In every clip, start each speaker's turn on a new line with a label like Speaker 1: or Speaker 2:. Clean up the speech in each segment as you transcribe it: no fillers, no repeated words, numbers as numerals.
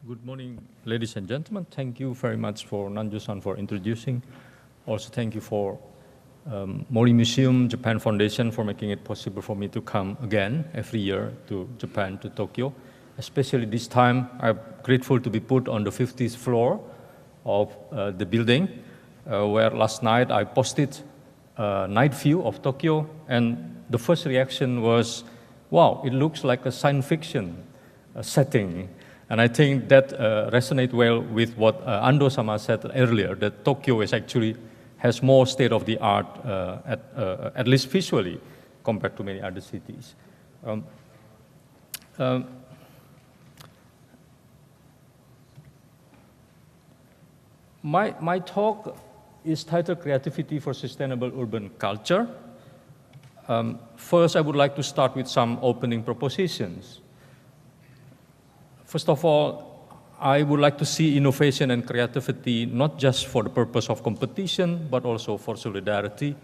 Speaker 1: Good morning, ladies and gentlemen. Thank you very much for Nanjo-san for introducing. Also, thank you for Mori Museum Japan Foundation for making it possible for me to come again every year to Japan, to Tokyo. Especially this time, I'm grateful to be put on the 50th floor of the building, where last night I posted a night view of Tokyo, and the first reaction was, wow, it looks like a science fiction setting. And I think that resonates well with what Ando-sama said earlier, that Tokyo is actually has more state-of-the-art, at least visually, compared to many other cities. My talk is titled Creativity for Sustainable Urban Culture. First, I would like to start with some opening propositions. First of all, I would like to see innovation and creativity not just for the purpose of competition, but also for solidarity,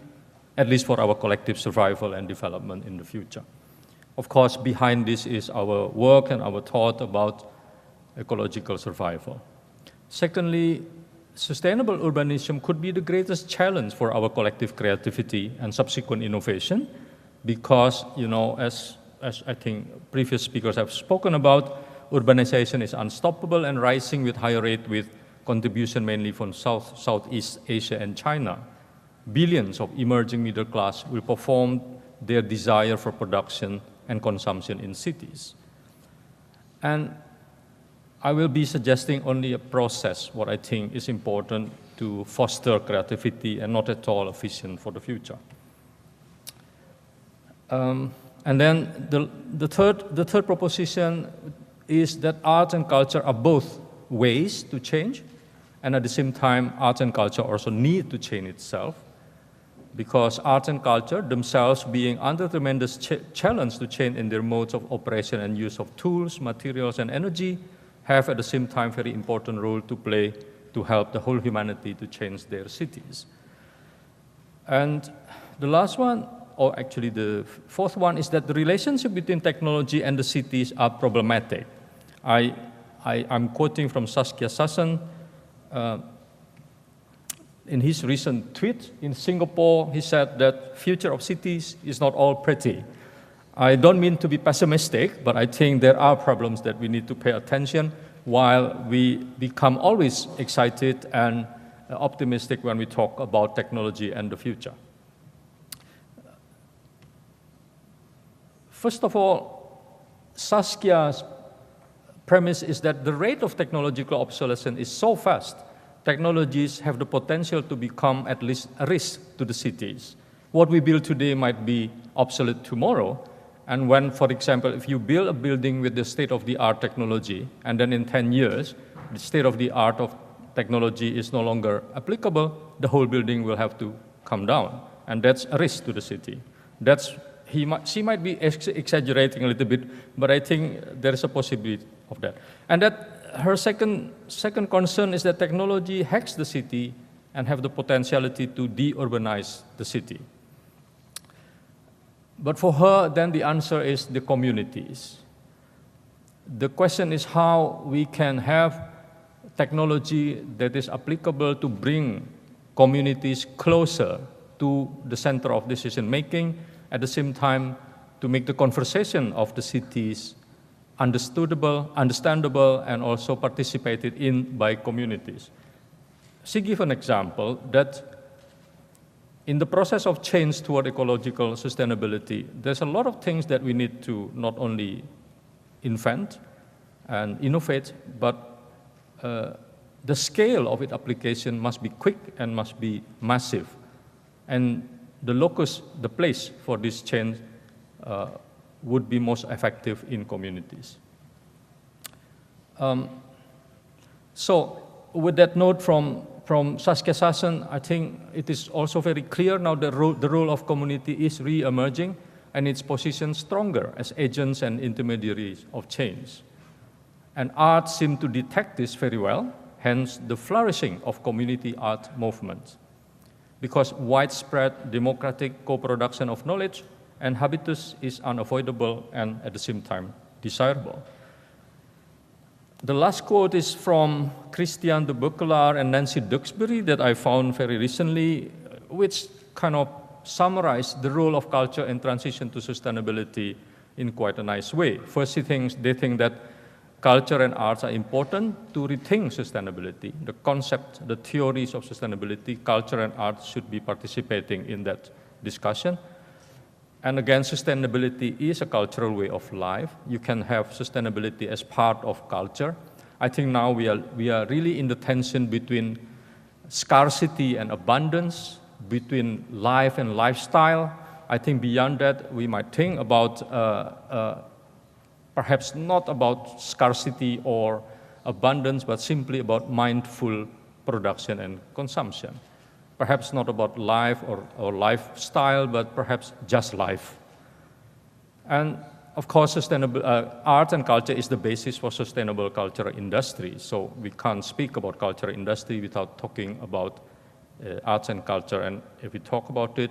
Speaker 1: at least for our collective survival and development in the future. Of course, behind this is our work and our thought about ecological survival. Secondly, sustainable urbanism could be the greatest challenge for our collective creativity and subsequent innovation, because, you know, as I think previous speakers have spoken about, urbanization is unstoppable and rising with higher rate, with contribution mainly from Southeast Asia and China. Billions of emerging middle class will perform their desire for production and consumption in cities. And I will be suggesting only a process, what I think is important to foster creativity and not at all efficient for the future. And then the third proposition is that art and culture are both ways to change, and at the same time, art and culture also need to change itself, because art and culture themselves, being under tremendous challenge to change in their modes of operation and use of tools, materials, and energy, have at the same time very important role to play to help the whole humanity to change their cities. And the last one, or actually the fourth one, is that the relationship between technology and the cities are problematic. I'm quoting from Saskia Sassen. In his recent tweet in Singapore, he said that future of cities is not all pretty. I don't mean to be pessimistic, but I think there are problems that we need to pay attention, while we become always excited and optimistic when we talk about technology and the future. First of all, Saskia's premise is that the rate of technological obsolescence is so fast, technologies have the potential to become at least a risk to the cities. What we build today might be obsolete tomorrow, and when, for example, if you build a building with the state-of-the-art technology, and then in 10 years, the state-of-the-art of technology is no longer applicable, the whole building will have to come down, and that's a risk to the city. She might be exaggerating a little bit, but I think there is a possibility of that. And that her second concern is that technology hacks the city and have the potentiality to de-urbanize the city. But for her, then the answer is the communities. The question is how we can have technology that is applicable to bring communities closer to the center of decision-making, at the same time to make the conversation of the cities understandable, and also participated in by communities. She gave an example that in the process of change toward ecological sustainability, there's a lot of things that we need to not only invent and innovate, but the scale of its application must be quick and must be massive. And the locus, the place for this change would be most effective in communities. So with that note from Saskia Sassen, I think it is also very clear now the role of community is re-emerging and its position stronger as agents and intermediaries of change. And art seems to detect this very well, hence the flourishing of community art movements, because widespread democratic co-production of knowledge and habitus is unavoidable and at the same time desirable. The last quote is from Christian de Buckelaar and Nancy Duxbury that I found very recently, which kind of summarized the role of culture in transition to sustainability in quite a nice way. First, they think that culture and arts are important to rethink sustainability. The concept, the theories of sustainability, culture and arts should be participating in that discussion. And again, sustainability is a cultural way of life. You can have sustainability as part of culture. I think now we are really in the tension between scarcity and abundance, between life and lifestyle. I think beyond that, we might think about perhaps not about scarcity or abundance, but simply about mindful production and consumption. Perhaps not about life or lifestyle, but perhaps just life. And of course, sustainable art and culture is the basis for sustainable cultural industry. So we can't speak about cultural industry without talking about arts and culture. And if we talk about it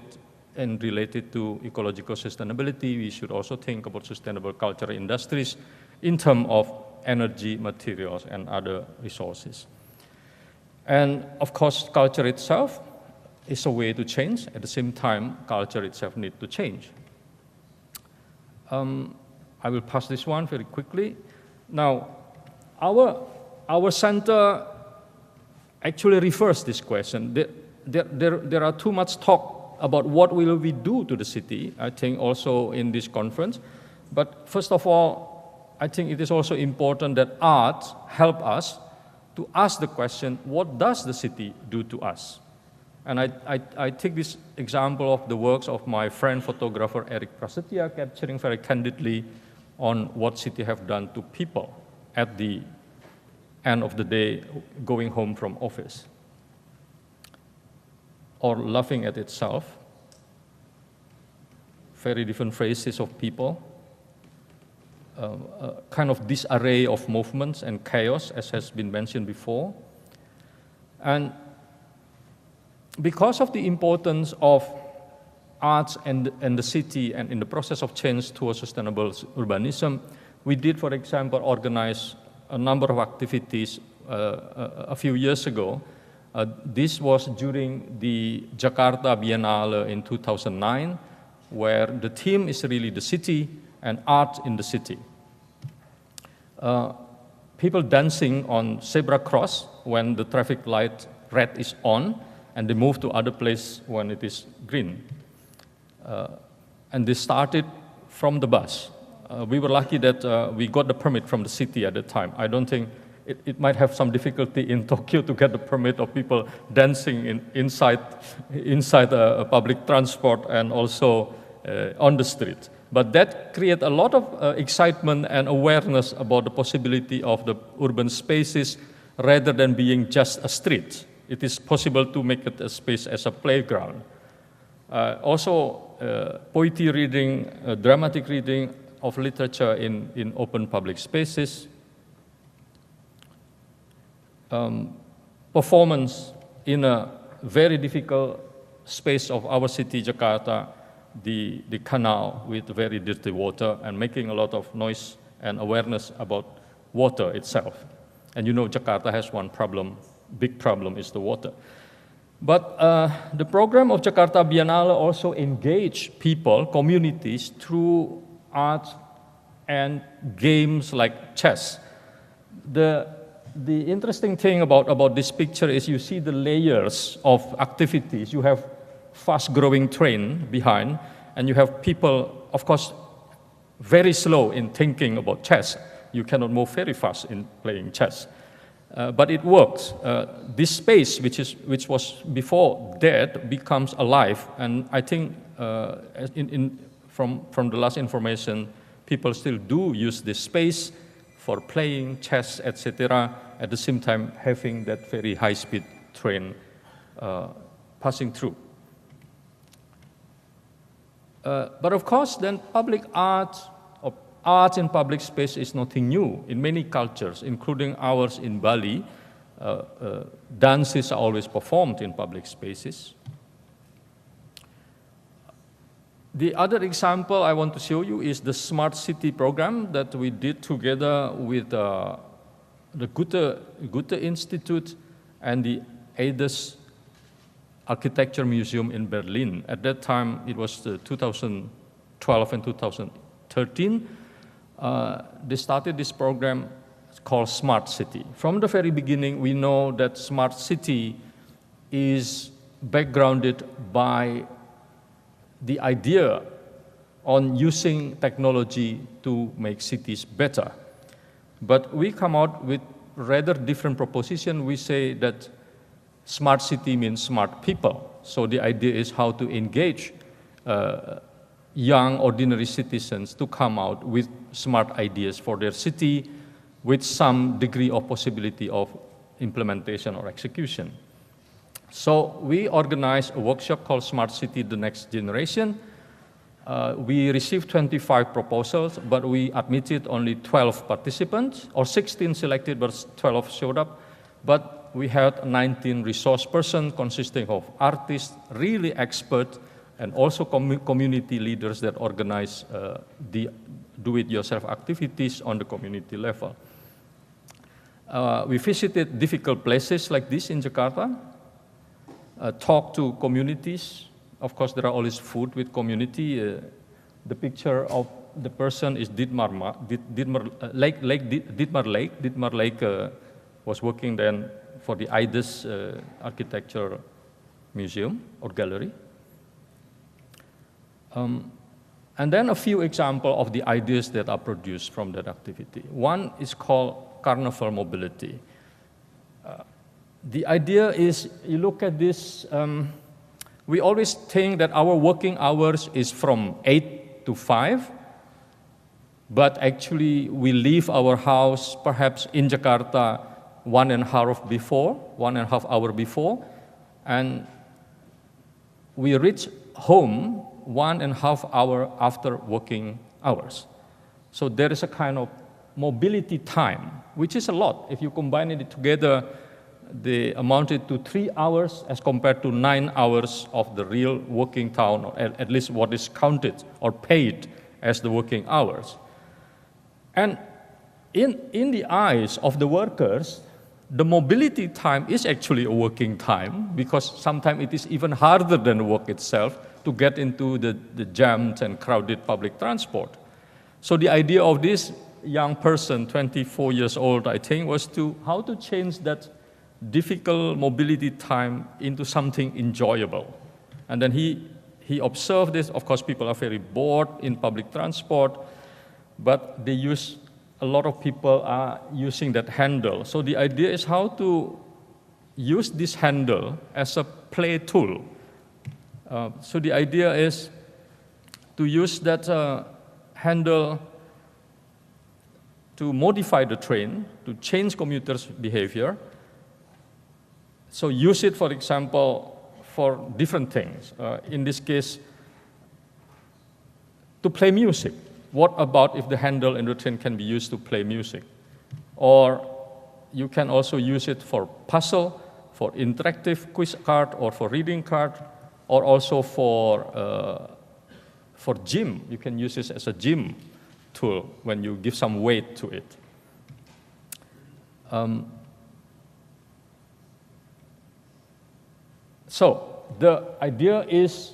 Speaker 1: and relate it to ecological sustainability, we should also think about sustainable cultural industries in terms of energy, materials, and other resources. And of course, culture itself is a way to change. At the same time, culture itself needs to change. I will pass this one very quickly. Now, our center actually refers this question. There are too much talk about what will we do to the city, I think also in this conference. But first of all, I think it is also important that art help us to ask the question, what does the city do to us? And I take this example of the works of my friend photographer Eric Prasetya, capturing very candidly on what city have done to people at the end of the day going home from office. Or laughing at itself, very different phases of people, kind of disarray of movements and chaos, as has been mentioned before. And because of the importance of arts and the city and in the process of change towards sustainable urbanism, we did, for example, organize a number of activities a few years ago. This was during the Jakarta Biennale in 2009, where the theme is really the city and art in the city. People dancing on zebra cross when the traffic light red is on, and they move to other place when it is green. And they started from the bus. We were lucky that we got the permit from the city at the time. I don't think it might have some difficulty in Tokyo to get the permit of people dancing inside a public transport and also on the street. But that created a lot of excitement and awareness about the possibility of the urban spaces rather than being just a street. It is possible to make it a space as a playground. Also, poetry reading, dramatic reading of literature in open public spaces. Performance in a very difficult space of our city, Jakarta, the canal with very dirty water and making a lot of noise and awareness about water itself. And you know Jakarta has one problem, big problem is the water. But the program of Jakarta Biennale also engaged people, communities, through art and games like chess. The interesting thing about this picture is you see the layers of activities. You have fast-growing train behind, and you have people, of course, very slow in thinking about chess. You cannot move very fast in playing chess. But it works. This space, which was before dead, becomes alive. And I think from the last information, people still do use this space for playing chess, etc., at the same time having that very high-speed train passing through. But of course, then public art, or art in public space is nothing new. In many cultures, including ours in Bali, dances are always performed in public spaces. The other example I want to show you is the Smart City program that we did together with the Goethe Institute and the AEDES Architecture Museum in Berlin. At that time, it was 2012 and 2013. They started this program called Smart City. From the very beginning, we know that Smart City is backgrounded by the idea on using technology to make cities better. But we come out with rather different proposition. We say that smart city means smart people. So the idea is how to engage young, ordinary citizens to come out with smart ideas for their city with some degree of possibility of implementation or execution. So we organized a workshop called Smart City, the Next Generation. We received 25 proposals, but we admitted only 12 participants, or 16 selected, but 12 showed up. But we had 19 resource persons consisting of artists, really experts, and also community leaders that organize the do-it-yourself activities on the community level. We visited difficult places like this in Jakarta, talked to communities. Of course, there are always food with community. The picture of the person is Dietmar Lake. Dietmar Lake was working then for the AEDES Architecture Museum or Gallery. And then a few examples of the ideas that are produced from that activity. One is called Carnival Mobility. The idea is, you look at this, we always think that our working hours is from 8 to 5, but actually we leave our house perhaps in Jakarta 1.5 hours before, and we reach home 1.5 hours after working hours. So there is a kind of mobility time, which is a lot. If you combine it together, they amounted to 3 hours as compared to 9 hours of the real working time, or at least what is counted or paid as the working hours. And in the eyes of the workers, the mobility time is actually a working time, because sometimes it is even harder than the work itself to get into the jammed and crowded public transport. So the idea of this young person, 24 years old, I think, was how to change that difficult mobility time into something enjoyable. And then he observed this. Of course, people are very bored in public transport, but a lot of people are using that handle. So the idea is how to use this handle as a play tool. So the idea is to use that handle to modify the train, to change commuters' behavior. So use it, for example, for different things. In this case, to play music. What about if the handle in the train can be used to play music? Or you can also use it for puzzle, for interactive quiz card, or for reading card, or also for gym. You can use this as a gym tool when you give some weight to it. So the idea is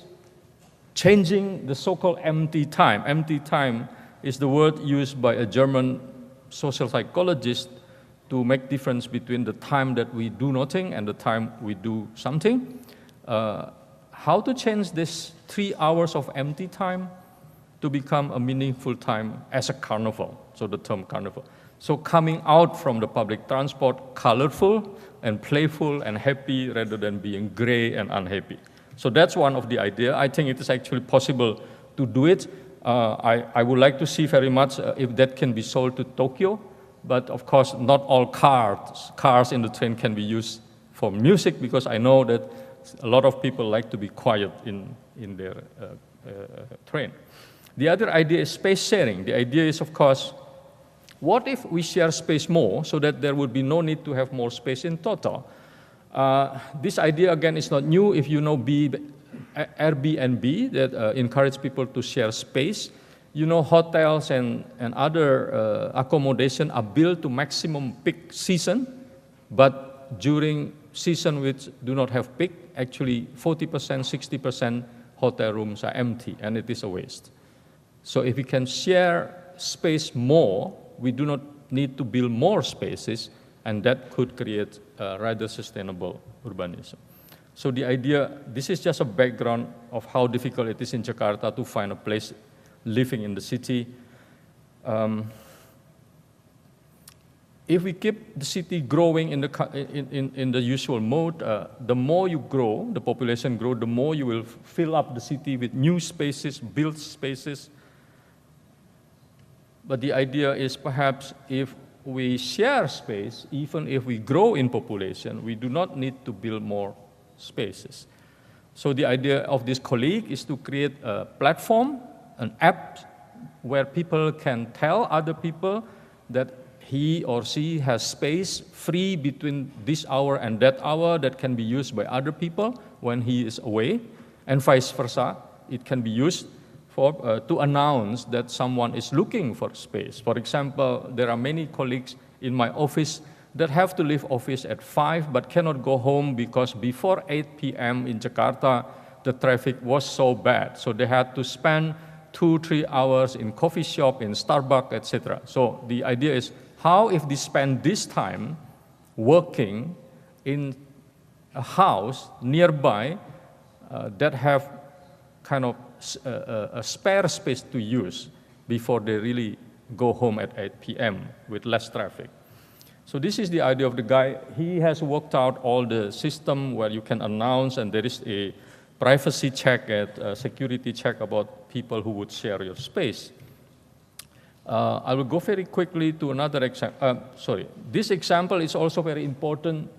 Speaker 1: changing the so-called empty time. Empty time is the word used by a German social psychologist to make difference between the time that we do nothing and the time we do something. How to change this 3 hours of empty time to become a meaningful time as a carnival, so the term carnival. So coming out from the public transport colorful and playful and happy rather than being gray and unhappy. So that's one of the ideas. I think it is actually possible to do it. I would like to see very much if that can be sold to Tokyo, but of course not all cars in the train can be used for music, because I know that a lot of people like to be quiet in their train. The other idea is space sharing. The idea is, of course, what if we share space more so that there would be no need to have more space in total? This idea, again, is not new. If you know Airbnb, that encourage people to share space, You know, hotels and other accommodation are built to maximum peak season, but during season which do not have peak, actually 40%, 60% hotel rooms are empty, and it is a waste. So if we can share space more, we do not need to build more spaces, and that could create rather sustainable urbanism. So the idea, this is just a background of how difficult it is in Jakarta to find a place living in the city. If we keep the city growing in the usual mode, the more you grow, the population grow, the more you will fill up the city with new spaces, built spaces. But the idea is perhaps if we share space, even if we grow in population, we do not need to build more spaces. So the idea of this colleague is to create a platform, an app, where people can tell other people that he or she has space free between this hour and that hour that can be used by other people when he is away, and vice versa. It can be used for, to announce that someone is looking for space. For example, there are many colleagues in my office that have to leave office at 5 but cannot go home because before 8 p.m. in Jakarta, the traffic was so bad. So they had to spend 2-3 hours in coffee shop, in Starbucks, etc. So the idea is, how if they spend this time working in a house nearby that have kind of a spare space to use before they really go home at 8 p.m. with less traffic. So this is the idea of the guy. He has worked out all the system where you can announce, and there is a privacy check, a security check about people who would share your space. I will go very quickly to another example. This example is also very important.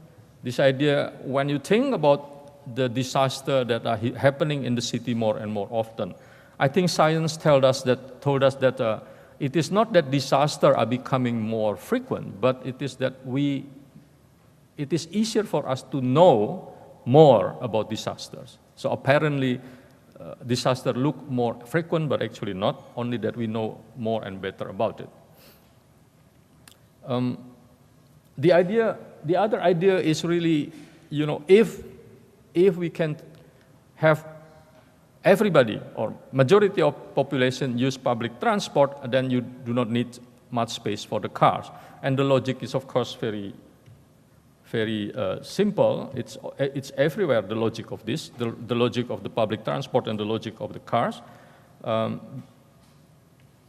Speaker 1: This idea, when you think about the disaster that are happening in the city more and more often, I think science told us that it is not that disasters are becoming more frequent, but it is that it is easier for us to know more about disasters. So apparently, disasters look more frequent, but actually not, only that we know more and better about it. The other idea is really, you know, if we can have everybody or majority of population use public transport, then you do not need much space for the cars. And the logic is, of course, very simple. It's everywhere, the logic of this, the logic of the public transport and the logic of the cars.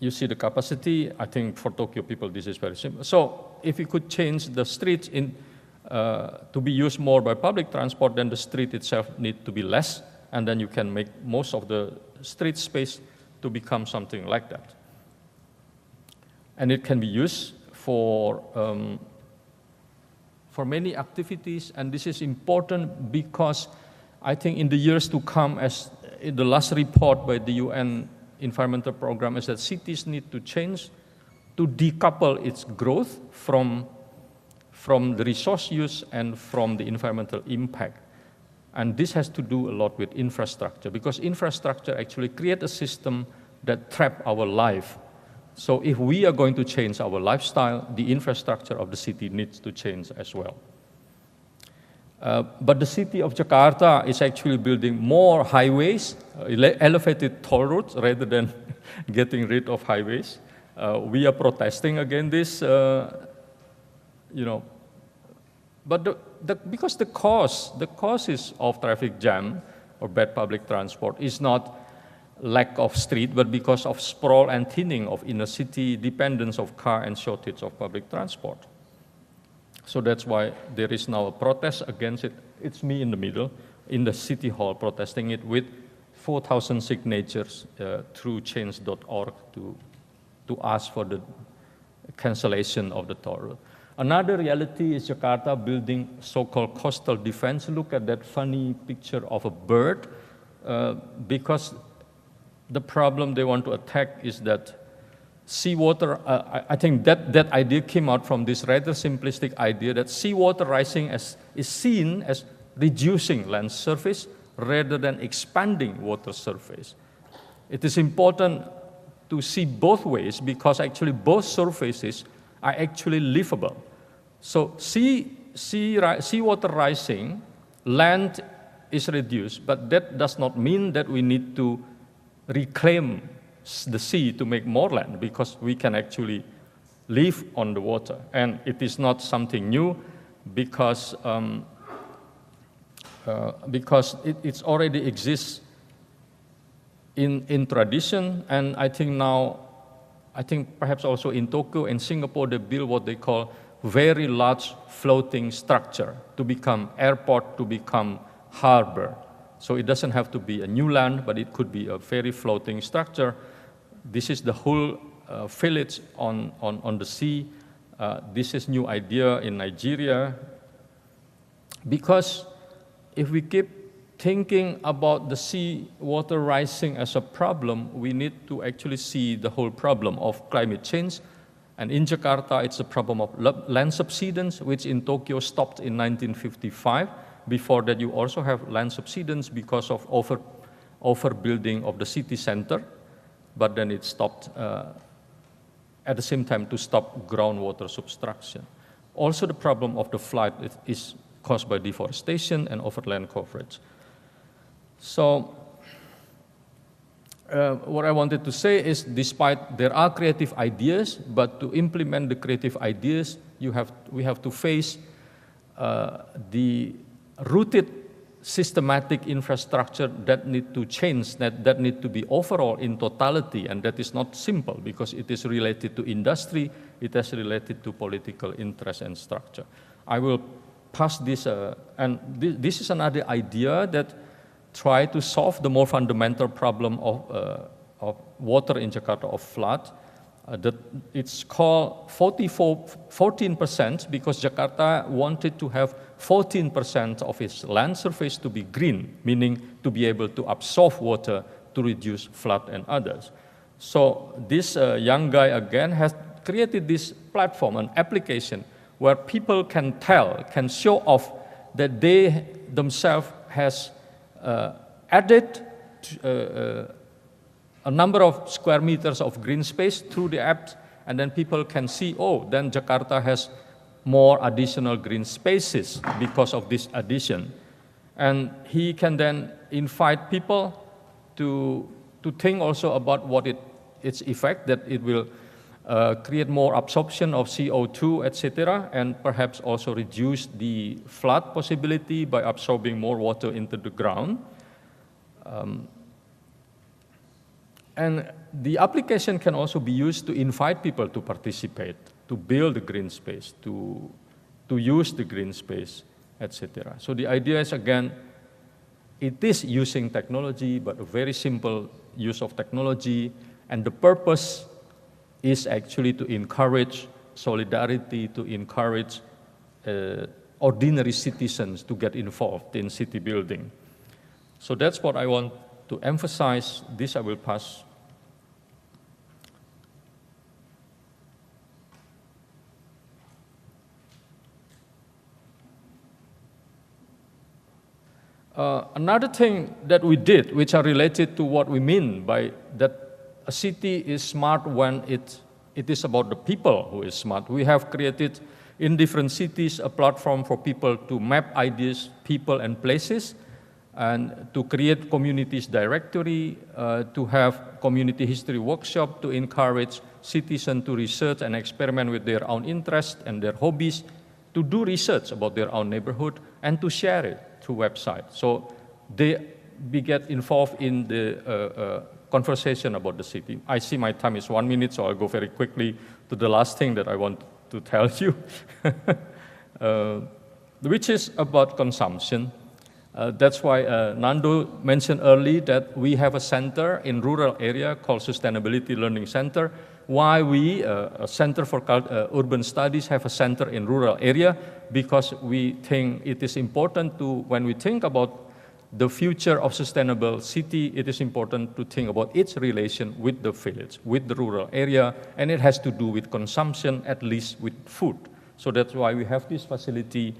Speaker 1: You see the capacity. I think for Tokyo people, this is very simple. So if you could change the streets to be used more by public transport, then the street itself needs to be less, and then you can make most of the street space to become something like that. And it can be used for many activities, and this is important because I think in the years to come, as in the last report by the UN Environmental Program, is that cities need to change to decouple its growth from the resource use and from the environmental impact. And this has to do a lot with infrastructure, because infrastructure actually creates a system that traps our life. So if we are going to change our lifestyle, the infrastructure of the city needs to change as well. But the city of Jakarta is actually building more highways, elevated toll roads, rather than getting rid of highways. We are protesting against this, you know. But because the causes of traffic jam or bad public transport is not lack of street, but because of sprawl and thinning of inner city, dependence of car, and shortage of public transport. So that's why there is now a protest against it. It's me in the middle, in the city hall, protesting it with 4,000 signatures through change.org to ask for the cancellation of the toll road. Another reality is Jakarta building so-called coastal defense. Look at that funny picture of a bird, because the problem they want to attack is that seawater. I think that idea came out from this rather simplistic idea that seawater rising is seen as reducing land surface rather than expanding water surface. It is important to see both ways because actually both surfaces are actually livable. So seawater rising, land is reduced, but that does not mean that we need to reclaim the sea to make more land, because we can actually live on the water. And it is not something new because it already exists in tradition, and I think perhaps also in Tokyo and Singapore, they build what they call very large floating structure to become airport, to become harbor. So it doesn't have to be a new land, but it could be a very floating structure. This is the whole village on the sea. This is new idea in Nigeria. Because if we keep thinking about the sea water rising as a problem, we need to actually see the whole problem of climate change. And in Jakarta, it's a problem of land subsidence, which in Tokyo stopped in 1955. Before that, you also have land subsidence because of overbuilding of the city center, but then it stopped at the same time to stop groundwater subtraction. Also, the problem of the flood is caused by deforestation and overland coverage. So, what I wanted to say is, despite there are creative ideas, but to implement the creative ideas, we have to face the rooted systematic infrastructure that need to change, that need to be overall in totality, and that is not simple because it is related to industry, it is related to political interest and structure. I will pass this, and this is another idea that try to solve the more fundamental problem of water in Jakarta, of flood. It's called 14% because Jakarta wanted to have 14% of its land surface to be green, meaning to be able to absorb water to reduce flood and others. So this young guy again has created this platform, an application where people can show off that they themselves has added a number of square meters of green space through the app, and then people can see, oh, then Jakarta has more additional green spaces because of this addition. And he can then invite people to think also about what its effect, that it will create more absorption of CO2, etc., and perhaps also reduce the flood possibility by absorbing more water into the ground. And the application can also be used to invite people to participate, to build the green space, to use the green space, etc. So the idea is, again, it is using technology, but a very simple use of technology, and the purpose is actually to encourage solidarity, to encourage ordinary citizens to get involved in city building. So that's what I want to emphasize. This I will pass. Another thing that we did, which are related to what we mean by that a city is smart when it is about the people who is smart. We have created in different cities a platform for people to map ideas, people, and places, and to create communities directory, to have community history workshop, to encourage citizens to research and experiment with their own interests and their hobbies, to do research about their own neighborhood, and to share it through website. So they get involved in the conversation about the city. I see my time is 1 minute, so I'll go very quickly to the last thing that I want to tell you, which is about consumption. That's why Nando mentioned early that we have a center in rural area called Sustainability Learning Center. Why we, a Center for Urban Studies, have a center in rural area? Because we think it is important to, when we think about the future of sustainable city, it is important to think about its relation with the village, with the rural area, and it has to do with consumption, at least with food. So that's why we have this facility.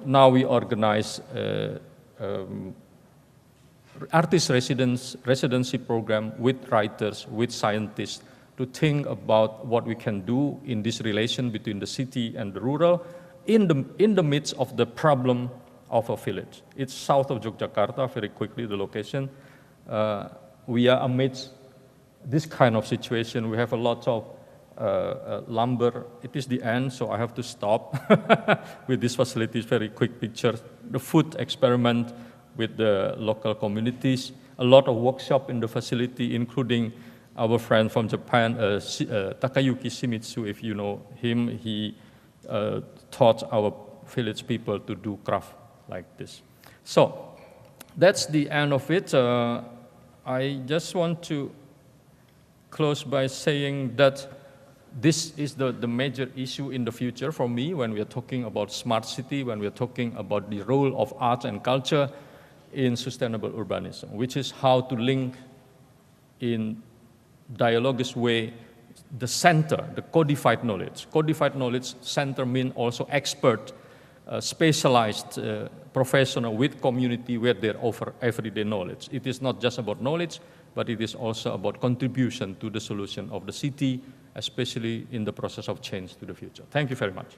Speaker 1: Now we organize artist residency program with writers, with scientists, to think about what we can do in this relation between the city and the rural in the midst of the problem of a village. It's south of Yogyakarta, very quickly, the location. We are amidst this kind of situation. We have a lot of lumber. It is the end, so I have to stop with these facilities. Very quick picture. The food experiment with the local communities. A lot of workshop in the facility, including our friend from Japan, Takayuki Shimizu, if you know him. He taught our village people to do craft like this. So that's the end of it. I just want to close by saying that this is the major issue in the future for me when we are talking about smart city, when we are talking about the role of art and culture in sustainable urbanism, which is how to link in dialogous way the center, the codified knowledge. Codified knowledge center means also expert, specialized professional with community where they offer everyday knowledge. It is not just about knowledge, but it is also about contribution to the solution of the city, especially in the process of change to the future. Thank you very much.